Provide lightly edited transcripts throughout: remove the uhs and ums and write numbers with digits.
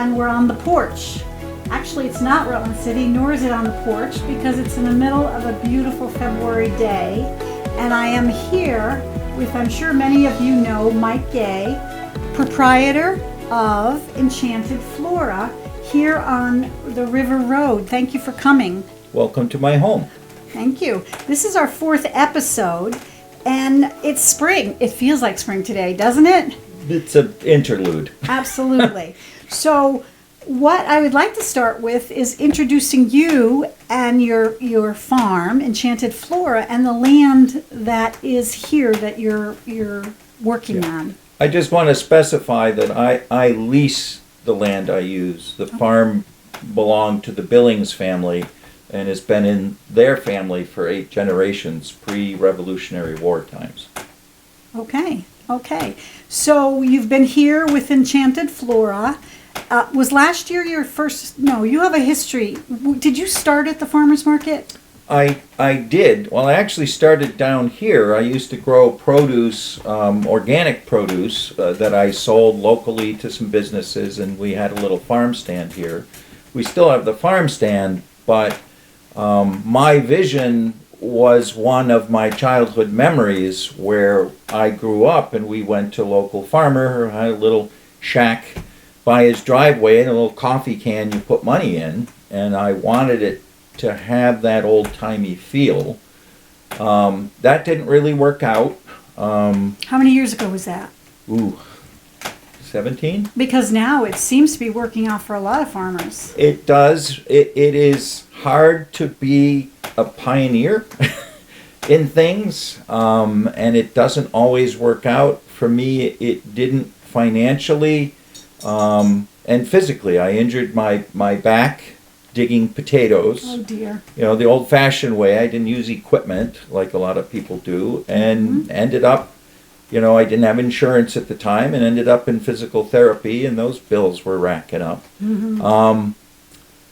and we're on the porch. Actually, it's not Rutland City, nor is it on the porch, because it's in the middle of a beautiful February day. And I am here with, I'm sure many of you know, Mike Guay, proprietor of Enchanted Flora, here on the River Road. Thank you for coming. Welcome to my home. Thank you. This is our 4th episode, and it's spring. It feels like spring today, doesn't it? It's an interlude. Absolutely. So what I would like to start with is introducing you and your farm, Enchanted Flora, and the land that is here that you're working on. I just want to specify that I lease the land I use. The farm belonged to the Billings family and has been in their family for 8 generations, pre-Revolutionary War times. Okay. So you've been here with Enchanted Flora. Was last year your first? No, you have a history. Did you start at the farmer's market? I did. Well, I actually started down here. I used to grow produce, organic produce, that I sold locally to some businesses, and we had a little farm stand here. We still have the farm stand, but my vision was one of my childhood memories where I grew up and we went to a local farmer who had a little shack by his driveway and a little coffee can you put money in, and I wanted it to have that old-timey feel. That didn't really work out. How many years ago was that? 17? Because now it seems to be working out for a lot of farmers. It does. It is hard to be a pioneer in things, and it doesn't always work out. For me, it didn't financially and physically. I injured my back digging potatoes. Oh dear. You know, the old-fashioned way. I didn't use equipment like a lot of people do, and ended up, you know, I didn't have insurance at the time, and ended up in physical therapy, and those bills were racking up.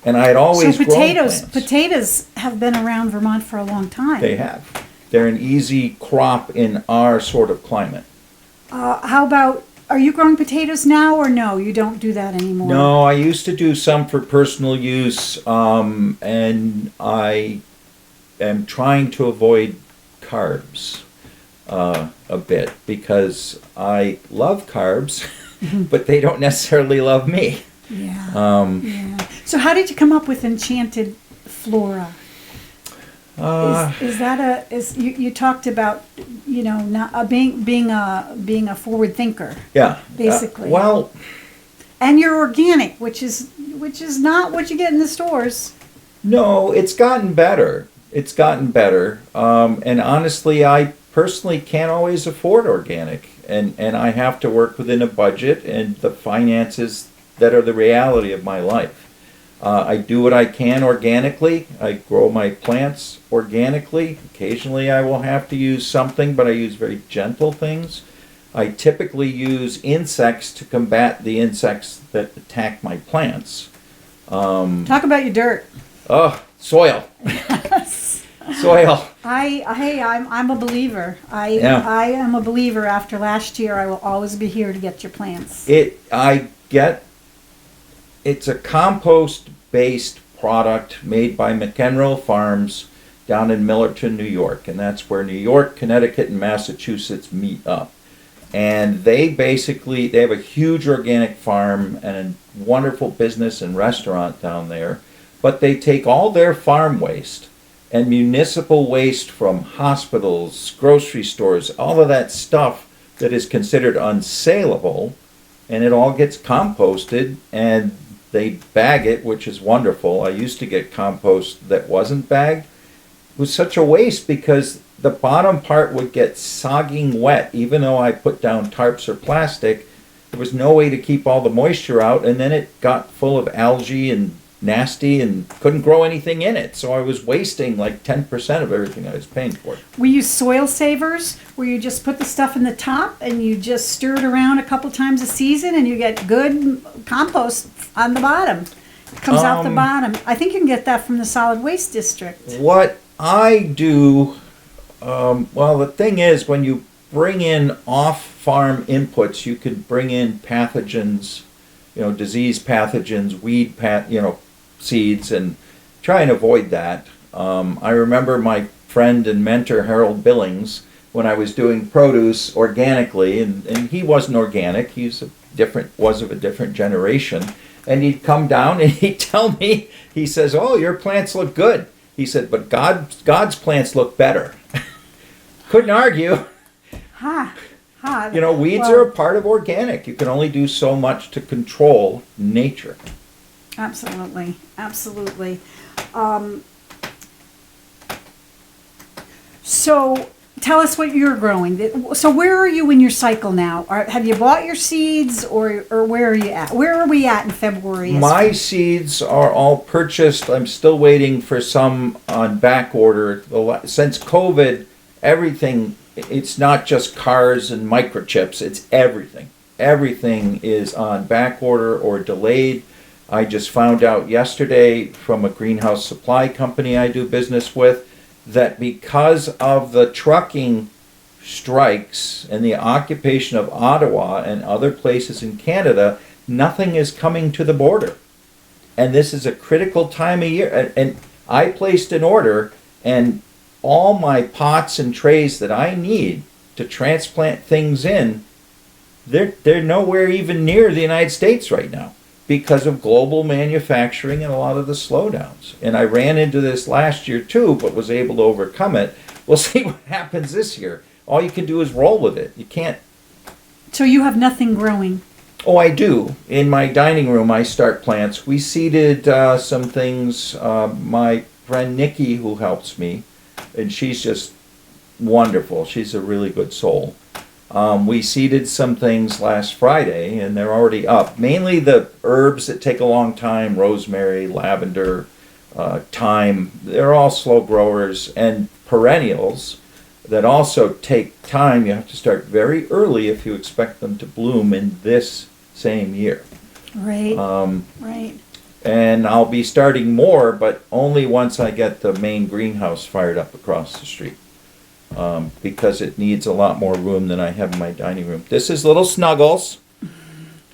And I had always so grown plants. Potatoes have been around Vermont for a long time. They have. They're an easy crop in our sort of climate. How about, are you growing potatoes now, or no, you don't do that anymore? No, I used to do some for personal use, and I am trying to avoid carbs a bit, because I love carbs, but they don't necessarily love me. Yeah. So how did you come up with Enchanted Flora? You talked about, you know, not being a forward thinker. Yeah. Basically. Well. And you're organic, which is not what you get in the stores. No, it's gotten better. And honestly, I personally can't always afford organic, and I have to work within a budget and the finances that are the reality of my life. I do what I can organically. I grow my plants organically. Occasionally I will have to use something, but I use very gentle things. I typically use insects to combat the insects that attack my plants. Talk about your dirt. Soil. Soil. I'm a believer. I am a believer. After last year, I will always be here to get your plants. It's a compost-based product made by McEnroe Farms down in Millerton, New York, and that's where New York, Connecticut, and Massachusetts meet up. And they have a huge organic farm and a wonderful business and restaurant down there, but they take all their farm waste and municipal waste from hospitals, grocery stores, all of that stuff that is considered unsaleable, and it all gets composted, and they bag it, which is wonderful. I used to get compost that wasn't bagged. It was such a waste because the bottom part would get sogging wet. Even though I put down tarps or plastic, there was no way to keep all the moisture out, and then it got full of algae and nasty and couldn't grow anything in it. So I was wasting like 10% of everything I was paying for. We use soil savers, where you just put the stuff in the top and you just stir it around a couple times a season, and you get good compost on the bottom. It comes out the bottom. I think you can get that from the solid waste district. What I do, well, the thing is, when you bring in off-farm inputs, you can bring in pathogens disease pathogens, seeds, and try and avoid that. I remember my friend and mentor Harold Billings when I was doing produce organically, and he wasn't organic. Was of a different generation, and he'd come down and he'd tell me, he says, "Oh, your plants look good." He said, "But God's plants look better." Couldn't argue. Weeds are a part of organic. You can only do so much to control nature. Absolutely, absolutely. So tell us what you're growing. So where are you in your cycle now? Have you bought your seeds, or where are you at? Where are we at in February? My seeds are all purchased. I'm still waiting for some on back order. Since COVID, everything, it's not just cars and microchips, it's everything. Everything is on back order or delayed. I just found out yesterday from a greenhouse supply company I do business with that because of the trucking strikes and the occupation of Ottawa and other places in Canada, nothing is coming to the border. And this is a critical time of year. And I placed an order, and all my pots and trays that I need to transplant things in, they're nowhere even near the United States right now because of global manufacturing and a lot of the slowdowns. And I ran into this last year too, but was able to overcome it. We'll see what happens this year. All you can do is roll with it. You can't. So you have nothing growing? Oh, I do. In my dining room, I start plants. We seeded some things. My friend Nikki, who helps me, and she's just wonderful. She's a really good soul. We seeded some things last Friday, and they're already up. Mainly the herbs that take a long time, rosemary, lavender, thyme. They're all slow growers, and perennials that also take time. You have to start very early if you expect them to bloom in this same year. Right, right. And I'll be starting more, but only once I get the main greenhouse fired up across the street. Because it needs a lot more room than I have in my dining room. This is little Snuggles.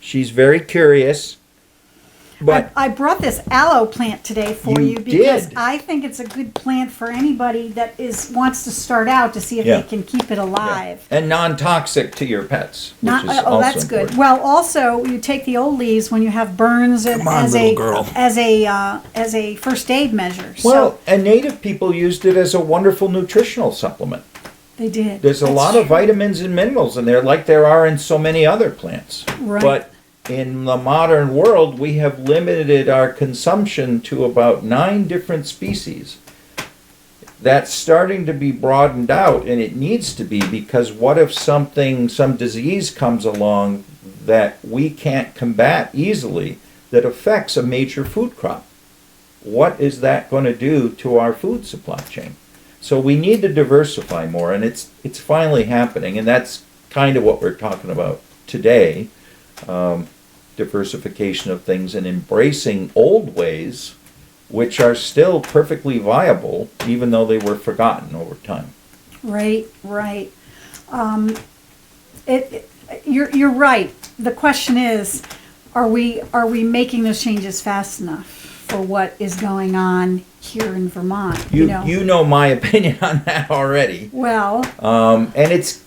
She's very curious. But I brought this aloe plant today for you because I think it's a good plant for anybody that wants to start out to see if they can keep it alive. Yeah. And non-toxic to your pets. That's good. Well, also you take the old leaves when you have burns and as a first aid measure. Well, and native people used it as a wonderful nutritional supplement. They did. There's a lot of vitamins and minerals in there, like there are in so many other plants. Right. But in the modern world, we have limited our consumption to about 9 different species. That's starting to be broadened out, and it needs to be, because what if some disease comes along that we can't combat easily that affects a major food crop? What is that going to do to our food supply chain? So we need to diversify more, and it's finally happening, and that's kind of what we're talking about today. Diversification of things and embracing old ways, which are still perfectly viable, even though they were forgotten over time. Right. You're right. The question is, are we making those changes fast enough for what is going on here in Vermont? You know my opinion on that already. Well, and it's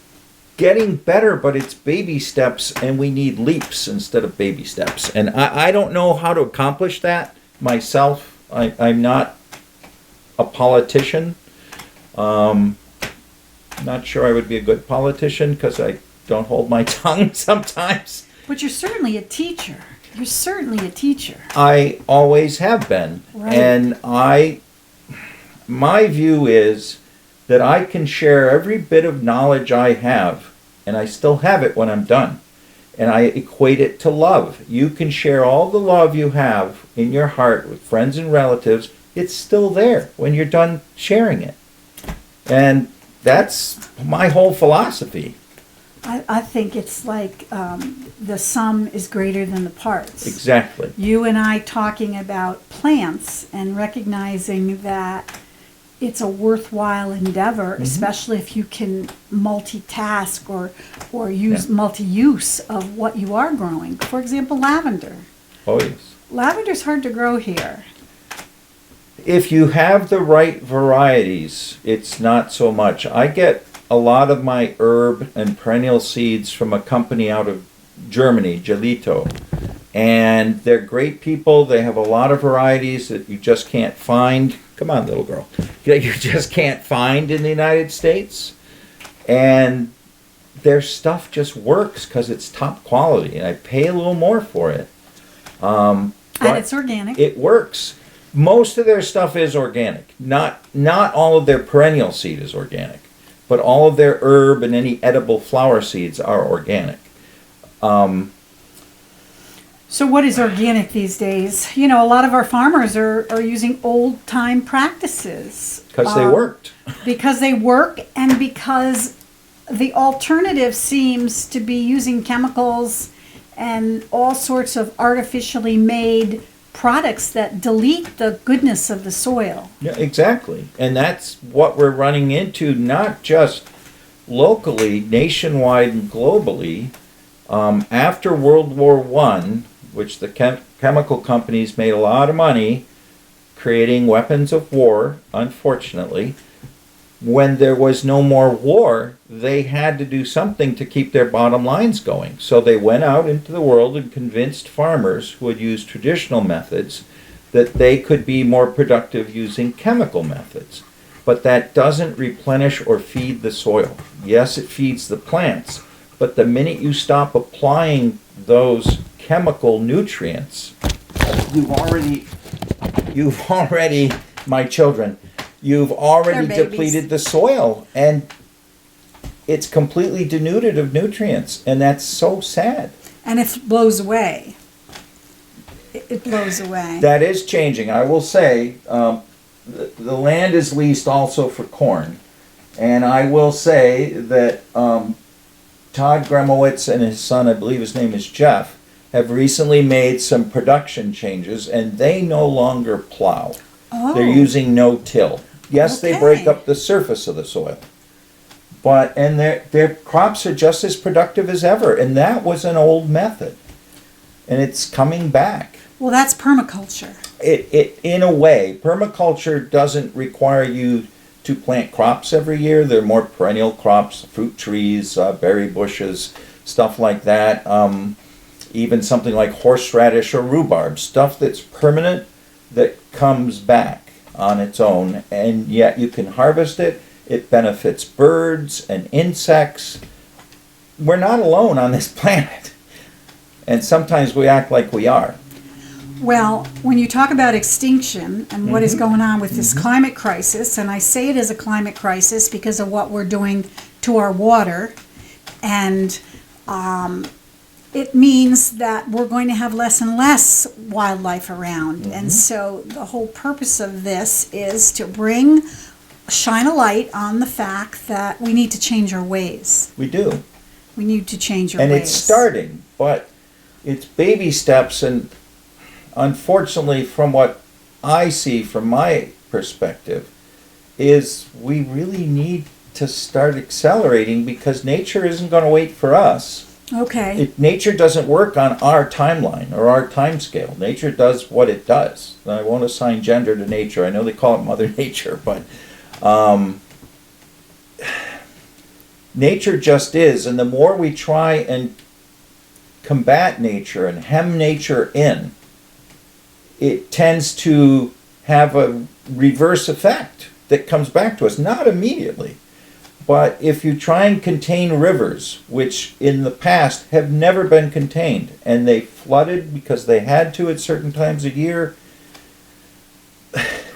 getting better, but it's baby steps, and we need leaps instead of baby steps. And I don't know how to accomplish that myself. I'm not a politician. Not sure I would be a good politician because I don't hold my tongue sometimes. But you're certainly a teacher. I always have been. Right. And my view is that I can share every bit of knowledge I have, and I still have it when I'm done. And I equate it to love. You can share all the love you have in your heart with friends and relatives. It's still there when you're done sharing it. And that's my whole philosophy. I think it's like the sum is greater than the parts. Exactly. You and I talking about plants and recognizing that it's a worthwhile endeavor, especially if you can multitask or use multi-use of what you are growing. For example, lavender. Oh, yes. Lavender's hard to grow here. If you have the right varieties, it's not so much. I get a lot of my herb and perennial seeds from a company out of Germany, Gelito. And they're great people. They have a lot of varieties that you just can't find. Come on, little girl. That you just can't find in the United States. And their stuff just works because it's top quality. And I pay a little more for it. And it's organic. It works. Most of their stuff is organic. Not all of their perennial seed is organic. But all of their herb and any edible flower seeds are organic. So what is organic these days? You know, a lot of our farmers are using old-time practices. Because they worked. Because they work, and because the alternative seems to be using chemicals and all sorts of artificially made products that delete the goodness of the soil. Yeah, exactly. And that's what we're running into, not just locally, nationwide and globally. After World War I, which the chemical companies made a lot of money creating weapons of war, unfortunately, when there was no more war, they had to do something to keep their bottom lines going. So they went out into the world and convinced farmers who had used traditional methods that they could be more productive using chemical methods. But that doesn't replenish or feed the soil. Yes, it feeds the plants, but the minute you stop applying those chemical nutrients, you've already, my children, you've already depleted the soil, and it's completely denuded of nutrients, and that's so sad. And it blows away. It blows away. That is changing. I will say, the land is leased also for corn, and I will say that Todd Gremowitz and his son, I believe his name is Jeff, have recently made some production changes, and they no longer plow. Oh. They're using no-till. Yes, they break up the surface of the soil, and their crops are just as productive as ever, and that was an old method, and it's coming back. Well, that's permaculture. It in a way, permaculture doesn't require you to plant crops every year. They're more perennial crops, fruit trees, berry bushes, stuff like that. Even something like horseradish or rhubarb, stuff that's permanent that comes back on its own, and yet you can harvest it. It benefits birds and insects. We're not alone on this planet, and sometimes we act like we are. Well, when you talk about extinction and what is going on with this climate crisis, and I say it is a climate crisis because of what we're doing to our water, and it means that we're going to have less and less wildlife around. And so the whole purpose of this is to shine a light on the fact that we need to change our ways. We do. We need to change our ways. And it's starting, but it's baby steps, and unfortunately, from what I see from my perspective, is we really need to start accelerating, because nature isn't going to wait for us. Okay. Nature doesn't work on our timeline or our time scale. Nature does what it does. And I won't assign gender to nature. I know they call it Mother Nature, but nature just is. And the more we try and combat nature and hem nature in, it tends to have a reverse effect that comes back to us. Not immediately. But if you try and contain rivers, which in the past have never been contained, and they flooded because they had to at certain times of year,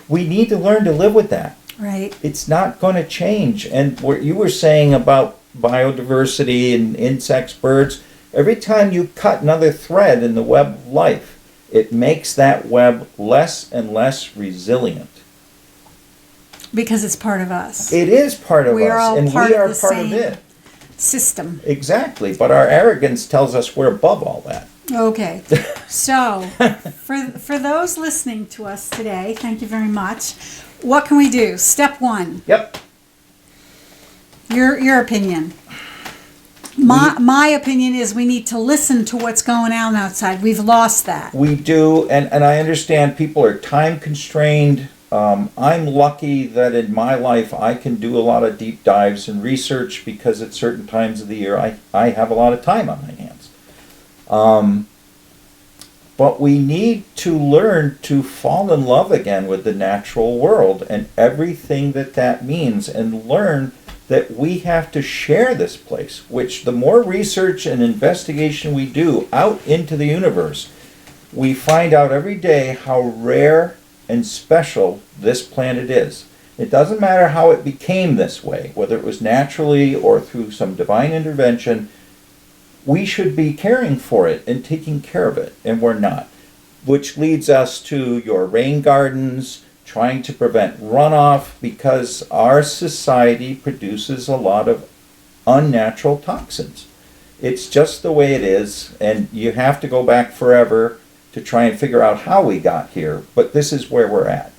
we need to learn to live with that. Right. It's not going to change. And what you were saying about biodiversity and insects, birds, every time you cut another thread in the web of life, it makes that web less and less resilient. Because it's part of us. It is part of us, and we are the part of it. System. Exactly, but our arrogance tells us we're above all that. Okay, so for those listening to us today, thank you very much. what can we do? Step one, Yep. your opinion. My opinion is we need to listen to what's going on outside. We've lost that. We do, and I understand people are time constrained. I'm lucky that in my life I can do a lot of deep dives and research because at certain times of the year I have a lot of time on my hands. But we need to learn to fall in love again with the natural world and everything that means, and learn that we have to share this place, which the more research and investigation we do out into the universe, we find out every day how rare and special this planet is. It doesn't matter how it became this way, whether it was naturally or through some divine intervention, we should be caring for it and taking care of it, and we're not. Which leads us to your rain gardens, trying to prevent runoff, because our society produces a lot of unnatural toxins. It's just the way it is, and you have to go back forever to try and figure out how we got here, but this is where we're at.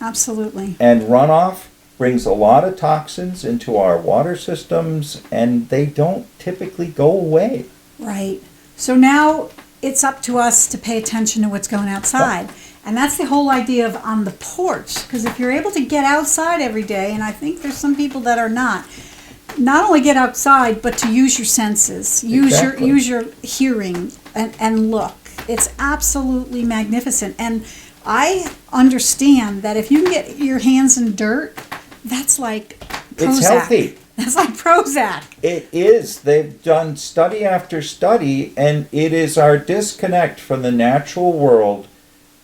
Absolutely. And runoff brings a lot of toxins into our water systems, and they don't typically go away. Right. So now it's up to us to pay attention to what's going outside. Yep. And that's the whole idea of on the porch. Because if you're able to get outside every day, and I think there's some people that are not only get outside, but to use your senses, use your hearing and look. It's absolutely magnificent. And I understand that if you can get your hands in dirt, that's like Prozac. It's healthy. That's like Prozac. It is. They've done study after study, and it is our disconnect from the natural world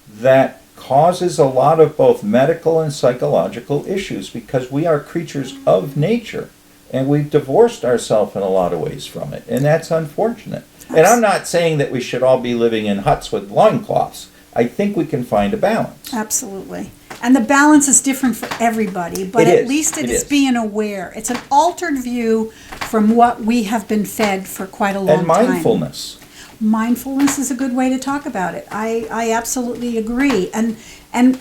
that causes a lot of both medical and psychological issues, because we are creatures of nature, and we've divorced ourselves in a lot of ways from it, and that's unfortunate. And I'm not saying that we should all be living in huts with loincloths. I think we can find a balance. Absolutely. And the balance is different for everybody, but at least it is being aware. It's an altered view from what we have been fed for quite a long time. And mindfulness. Mindfulness is a good way to talk about it. I absolutely agree. And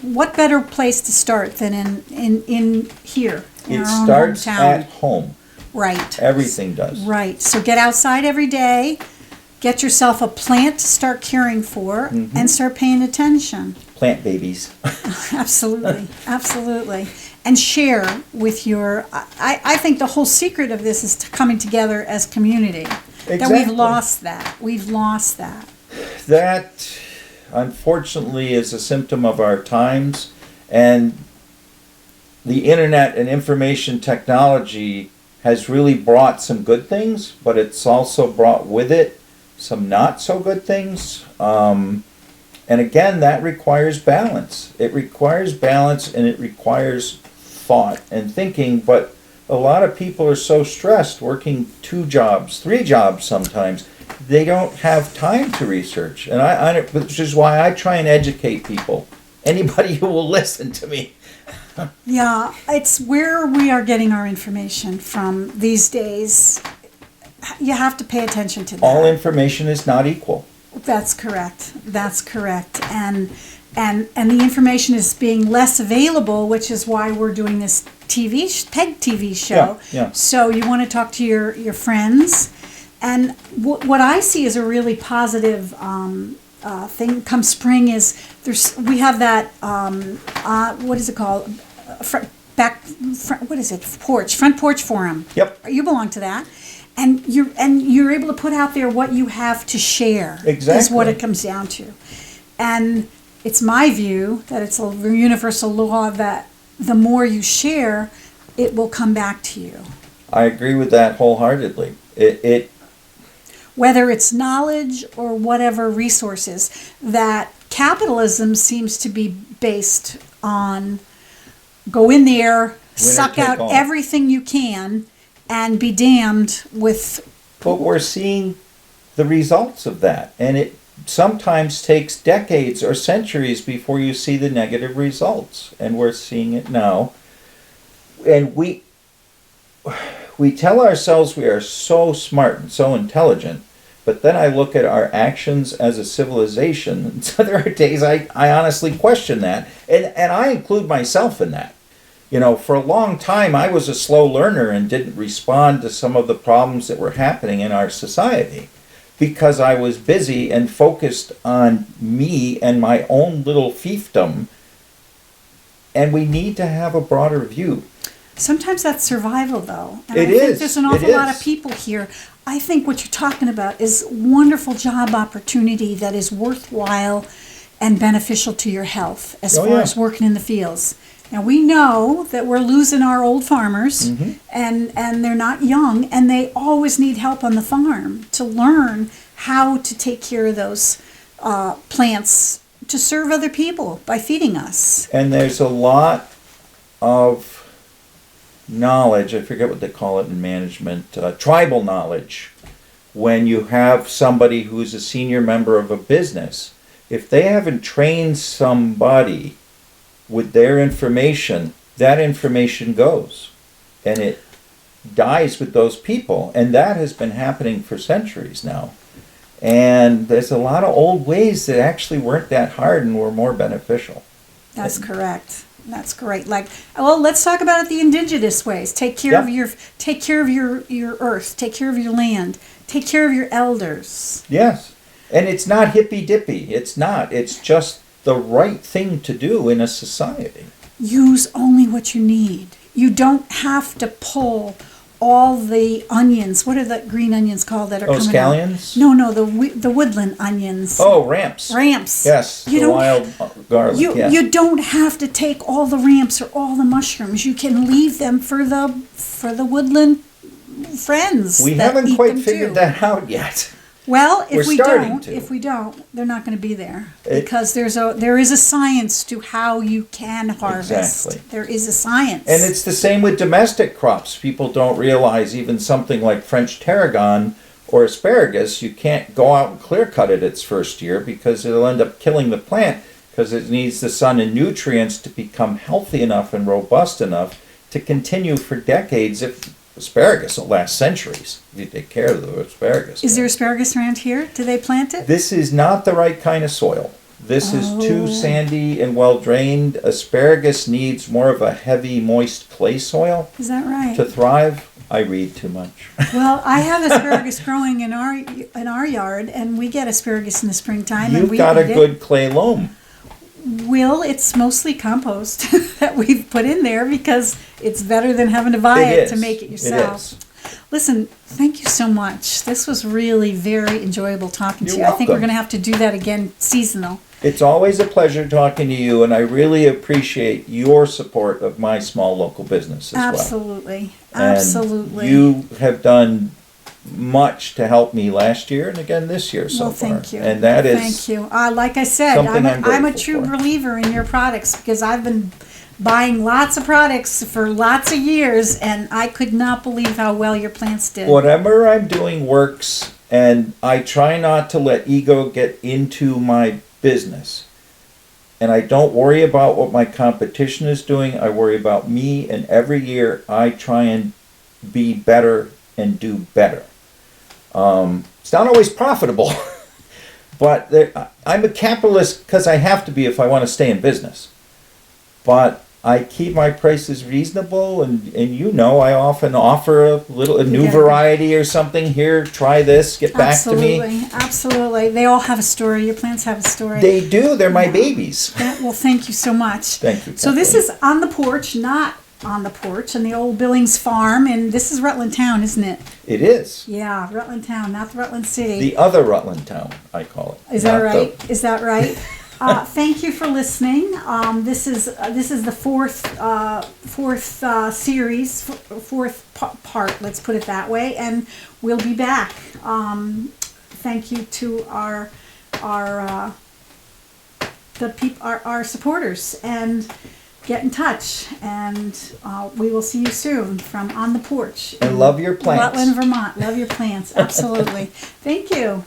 what better place to start than in here, in our own starts hometown. at home. Right. Everything does. Right. So get outside every day. Get yourself a plant to start caring for, and start paying attention. Plant babies. Absolutely, absolutely. And share with your, I think the whole secret of this is coming together as community. Exactly. That we've lost that. We've lost that. That, unfortunately, is a symptom of our times, and the internet and information technology has really brought some good things, but it's also brought with it some not so good things. And again, that requires balance. It requires balance, and it requires thought and thinking, but a lot of people are so stressed, working 2 jobs, 3 jobs sometimes, they don't have time to research. And which is why I try and educate people, anybody who will listen to me. Yeah, it's where we are getting our information from these days. You have to pay attention to that. All information is not equal. That's correct. That's correct. And the information is being less available, which is why we're doing this PEG TV show. Yeah. So you want to talk to your friends. And what I see as a really positive thing come spring is we have that, what is it called? Front Porch Forum. Yep. You belong to that. And you're able to put out there what you have to share. Exactly. Is what it comes down to. And it's my view that it's a universal law that the more you share, it will come back to you. I agree with that wholeheartedly. It Whether it's knowledge or whatever resources, that capitalism seems to be based on go in there, suck out everything you can, and be damned with. But we're seeing the results of that, and it sometimes takes decades or centuries before you see the negative results, and we're seeing it now. And we tell ourselves we are so smart and so intelligent, but then I look at our actions as a civilization, and so there are days I honestly question that, and I include myself in that. You know, for a long time, I was a slow learner and didn't respond to some of the problems that were happening in our society because I was busy and focused on me and my own little fiefdom. And we need to have a broader view. Sometimes that's survival, though. And It I think is. there's an awful lot of people here. I think what you're talking about is wonderful job opportunity that is worthwhile and beneficial to your health as Oh, far yeah. as working in the fields. Now, we know that we're losing our old farmers, and they're not young, and they always need help on the farm to learn how to take care of those plants to serve other people by feeding us. And there's a lot of knowledge, I forget what they call it in management, tribal knowledge. When you have somebody who's a senior member of a business, if they haven't trained somebody with their information, that information goes. And it dies with those people. And that has been happening for centuries now. And there's a lot of old ways that actually weren't that hard and were more beneficial. That's correct. That's great. Like, well, let's talk about it the indigenous ways. Take care of your earth. Take care of your land. Take care of your elders. Yes. And it's not hippy dippy. It's not. It's just the right thing to do in a society. Use only what you need. You don't have to pull all the onions. What are the green onions called that are coming scallions? out? No, the woodland onions. Oh, ramps. Ramps. Yes, You the don't wild garlic. yes. You don't have to take all the ramps or all the mushrooms. You can leave them for the woodland friends. We that haven't eat quite them figured too. that out yet. Well, We're starting to. if we don't, they're not going to be there because there is a science to how you can harvest. Exactly. There is a science. And it's the same with domestic crops. People don't realize even something like French tarragon or asparagus, you can't go out and clear cut it its first year because it'll end up killing the plant because it needs the sun and nutrients to become healthy enough and robust enough to continue for decades. If asparagus will last centuries if you take care of the asparagus. Is there asparagus around here? Do they plant it? This is not the right kind of soil. This is too sandy and well drained. Asparagus needs more of a heavy, moist clay soil Is that right? to thrive. I read too much. Well, I have asparagus growing in our yard, and we get asparagus in the springtime. and You've we got a eat it. good clay loam. Well, it's mostly compost that we've put in there because it's better than having to buy it to make it yourself. is. Listen, thank you so much. This was really very enjoyable talking to You're you. I think we're welcome. going to have to do that again seasonal. It's always a pleasure talking to you, and I really appreciate your support of my small local business as Absolutely. well. Absolutely. And you have done much to help me last year and again this year so Well, far. thank you. And that is Thank you. Like I said, something I'm I'm a grateful true for. believer in your products because I've been buying lots of products for lots of years, and I could not believe how well your plants did. whatever I'm doing works, and I try not to let ego get into my business. And I don't worry about what my competition is doing. I worry about me, and every year I try and be better and do better. It's not always profitable, but I'm a capitalist because I have to be if I want to stay in business. But I keep my prices reasonable, and I often offer a new Yeah. variety or something. Here, try this, get back to me. Absolutely. They all have a story. Your plants have a story. They do, they're my babies. Well, thank you so much. Thank you, So this Kathleen. is on the porch, not on the porch, on the old Billings farm, and this is Rutland Town, isn't it? It is. Yeah, Rutland Town, not the Rutland City. The other Rutland Town, I call it. Is that Not right? Is that right? Thank you for listening. This is the fourth series, part. Let's put it that way, and we'll be back. Thank you to our supporters, and get in touch, and we will see you soon from On the Porch. And love your plants. Rutland, Vermont. Love your plants. Absolutely. Thank you.